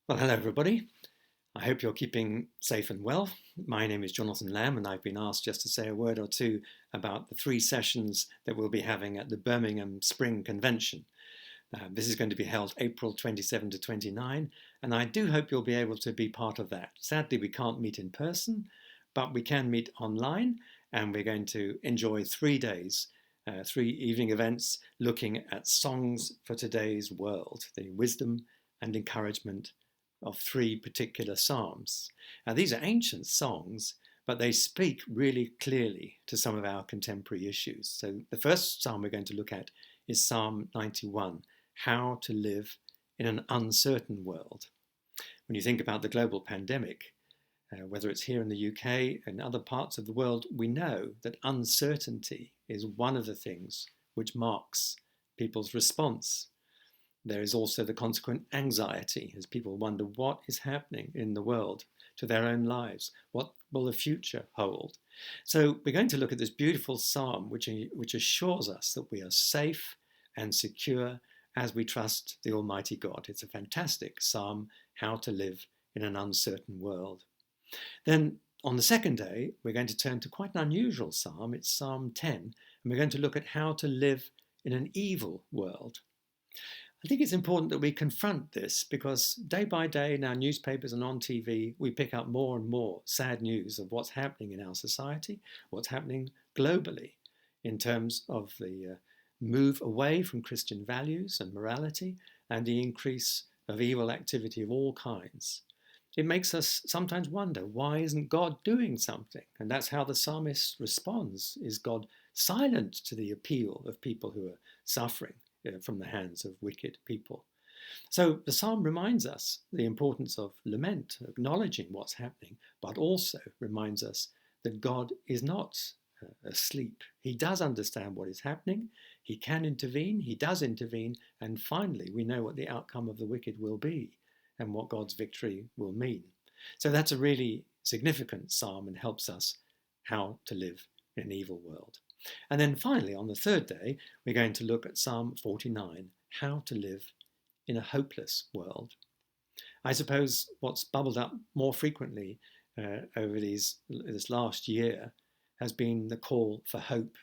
Well, hello everybody. I hope you're keeping safe and well. My name is Jonathan Lamb and I've been asked just to say a word or two about the 3 sessions that we'll be having at the Birmingham Spring Convention. This is going to be held April 27 to 29 and I do hope you'll be able to be part of that. Sadly, we can't meet in person, but we can meet online and we're going to enjoy 3 days, 3 evening events looking at songs for today's world, the wisdom and encouragement of 3 particular psalms. Now, these are ancient songs, but they speak really clearly to some of our contemporary issues. So the first psalm we're going to look at is Psalm 91, How to Live in an Uncertain World. When you think about the global pandemic, whether it's here in the UK and other parts of the world, we know that uncertainty is one of the things which marks people's response. There is also the consequent anxiety as people wonder what is happening in the world to their own lives. What will the future hold? So we're going to look at this beautiful psalm which assures us that we are safe and secure as we trust the Almighty God. It's a fantastic psalm, How to Live in an Uncertain World. Then on the second day, we're going to turn to quite an unusual psalm. It's Psalm 10, and we're going to look at how to live in an evil world. I think it's important that we confront this because day by day in our newspapers and on TV, we pick up more and more sad news of what's happening in our society, what's happening globally in terms of the move away from Christian values and morality and the increase of evil activity of all kinds. It makes us sometimes wonder, why isn't God doing something? And that's how the psalmist responds. Is God silent to the appeal of people who are suffering from the hands of wicked people? So the psalm reminds us the importance of lament, acknowledging what's happening, but also reminds us that God is not asleep. He does understand what is happening. He can intervene. He does intervene. And finally, we know what the outcome of the wicked will be and what God's victory will mean. So that's a really significant psalm and helps us how to live in an evil world. And then finally, on the third day, we're going to look at Psalm 49, How to Live in a Hopeless World. I suppose what's bubbled up more frequently over this last year has been the call for hope,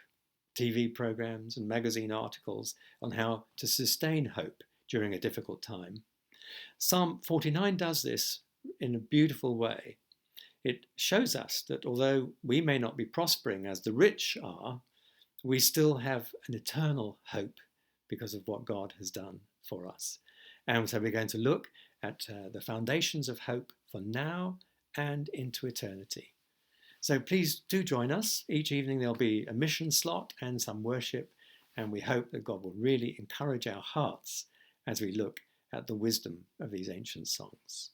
TV programs and magazine articles on how to sustain hope during a difficult time. Psalm 49 does this in a beautiful way. It shows us that although we may not be prospering as the rich are, we still have an eternal hope because of what God has done for us. And so we're going to look at the foundations of hope for now and into eternity. So please do join us. Each evening there'll be a mission slot and some worship, and we hope that God will really encourage our hearts as we look at the wisdom of these ancient songs.